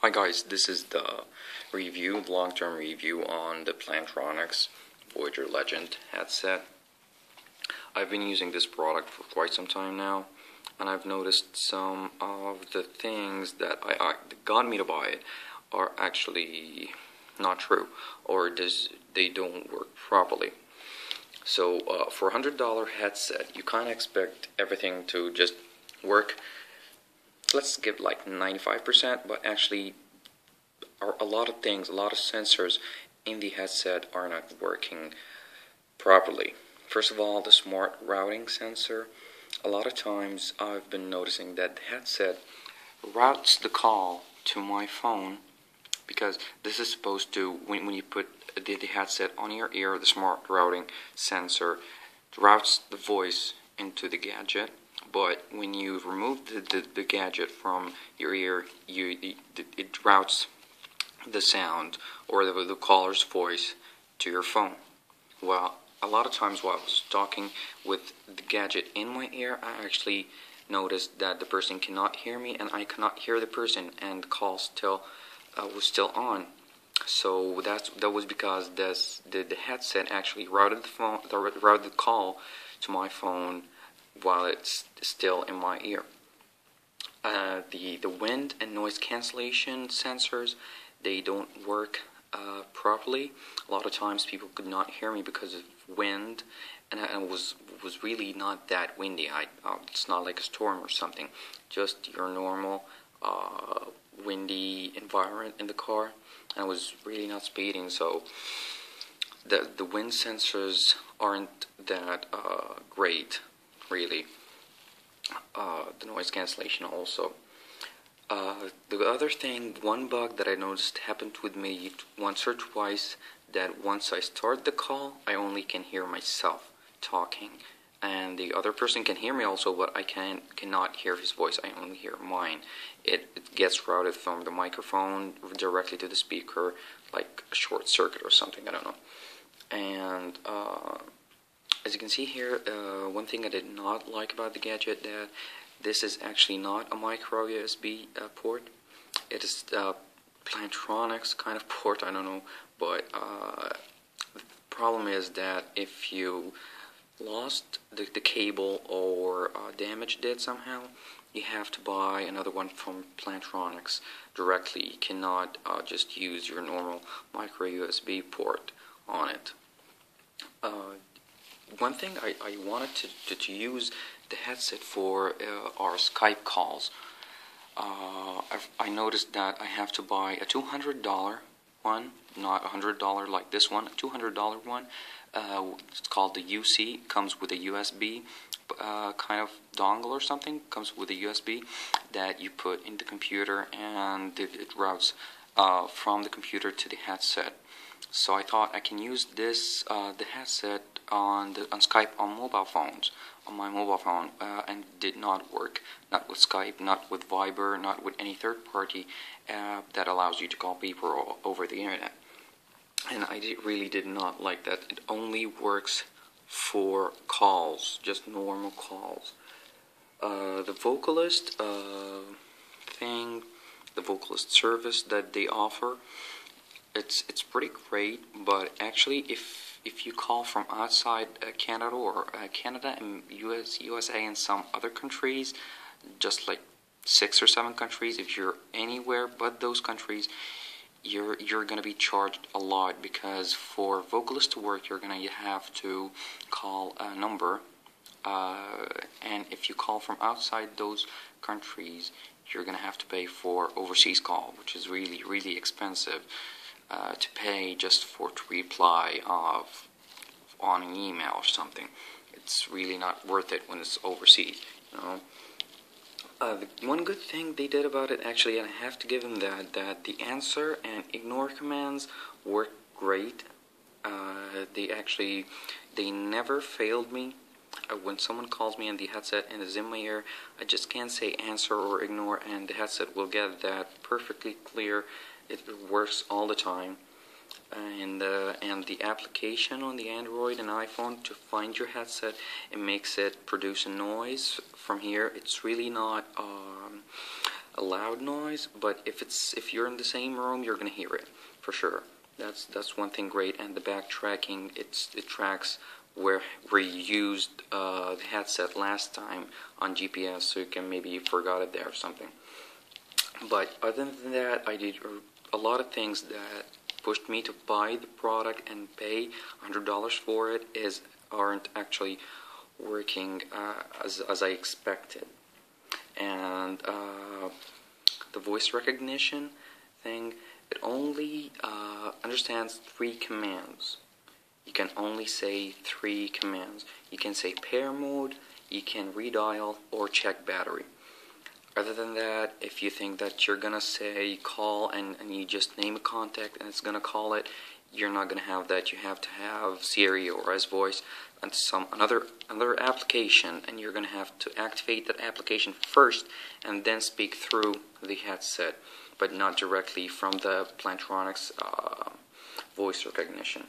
Hi guys, this is the long-term review on the Plantronics Voyager Legend headset. I've been using this product for quite some time now, and I've noticed some of the things that got me to buy it are actually not true, or they don't work properly. So for a $100 headset, you kind of expect everything to just work. Let's give like 95%, but actually a lot of things, a lot of sensors in the headset are not working properly. First of all, the smart routing sensor. A lot of times I've been noticing that the headset routes the call to my phone, because this is supposed to, when you put the headset on your ear, the smart routing sensor routes the voice into the gadget. But when you remove the gadget from your ear, it routes the sound or the caller's voice to your phone. Well, a lot of times while I was talking with the gadget in my ear, I actually noticed that the person cannot hear me and I cannot hear the person, and the call was still on. So that was because the headset actually routed the call to my phone while it's still in my ear. The wind and noise cancellation sensors, they don't work properly. A lot of times people could not hear me because of wind, and it was really not that windy. It's not like a storm or something, just your normal windy environment in the car, and I was really not speeding, so the wind sensors aren't that great, really. The noise cancellation also. The other thing, one bug that I noticed happened with me once or twice, that once I start the call, I only can hear myself talking, and the other person can hear me also, but I cannot hear his voice. I only hear mine. It gets routed from the microphone directly to the speaker, like a short circuit or something, I don't know. And as you can see here, one thing I did not like about the gadget, that this is actually not a micro USB port. It is Plantronics kind of port, I don't know, but the problem is that if you lost the cable or damaged it somehow, you have to buy another one from Plantronics directly. You cannot just use your normal micro USB port on it. One thing I wanted to use the headset for are Skype calls. I noticed that I have to buy a $200 one, not a $100 like this one, a $200 one. It's called the UC. Comes with a USB kind of dongle or something. Comes with a USB that you put in the computer, and it routes from the computer to the headset. So I thought I can use this the headset on Skype on mobile phones, on my mobile phone, and it did not work. Not with Skype, not with Viber, not with any third party app that allows you to call people over the internet. And I really did not like that. It only works for calls, just normal calls. The vocalist thing, the vocalist service that they offer, it's pretty great, but actually if you call from outside Canada, or Canada and USA and some other countries, just like 6 or 7 countries, if you're anywhere but those countries, you're gonna be charged a lot, because for vocalists to work, you're gonna have to call a number, and if you call from outside those countries, you're gonna have to pay for overseas call, which is really expensive to pay just to reply on an email or something. It's really not worth it when it's overseas, you know. The one good thing they did about it, actually, and I have to give them that the answer and ignore commands work great. They never failed me. When someone calls me and the headset and is in my ear, I just can't say answer or ignore, and the headset will get that perfectly clear. It works all the time. And the application on the Android and iPhone to find your headset, it makes it produce a noise from here. It's really not a loud noise, but if you're in the same room, you're gonna hear it for sure. That's one thing great. And the backtracking, it tracks where you used the headset last time on GPS, so you can maybe you forgot it there or something. But other than that, I did a lot of things that pushed me to buy the product and pay $100 for it aren't actually working as I expected. And the voice recognition thing, it only understands 3 commands. You can only say 3 commands. You can say pair mode, you can redial, or check battery. Other than that, if you think that you're gonna say call and you just name a contact and it's gonna call it, you're not gonna have that. You have to have Siri or S Voice and another application, and you're gonna have to activate that application first and then speak through the headset, but not directly from the Plantronics voice recognition.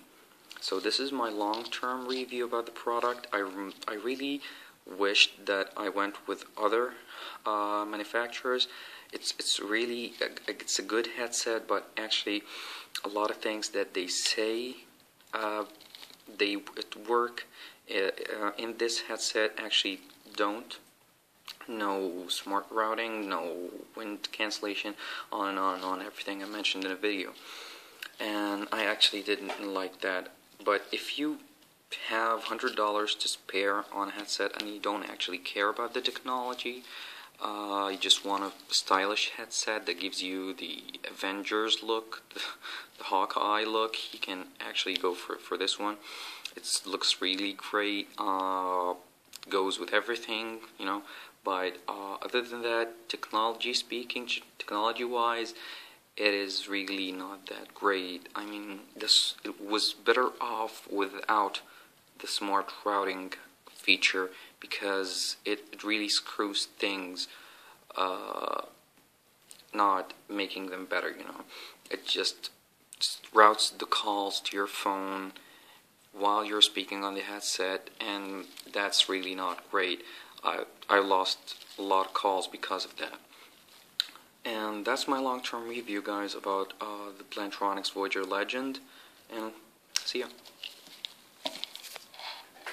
So this is my long-term review about the product. I really wished that I went with other manufacturers. It's really it's a good headset, but actually a lot of things that they say they work in this headset actually don't. No smart routing, no wind cancellation, on and on, everything I mentioned in the video. And I actually didn't like that. But if you have $100 to spare on a headset and you don't actually care about the technology, you just want a stylish headset that gives you the Avengers look, the Hawkeye look, you can actually go for this one. It looks really great, goes with everything, you know. But other than that, technology-wise, it is really not that great. I mean, it was better off without the smart routing feature, because it really screws things, not making them better, you know. It just routes the calls to your phone while you're speaking on the headset, and that's really not great. I lost a lot of calls because of that. And that's my long-term review, guys, about the Plantronics Voyager Legend, and see ya.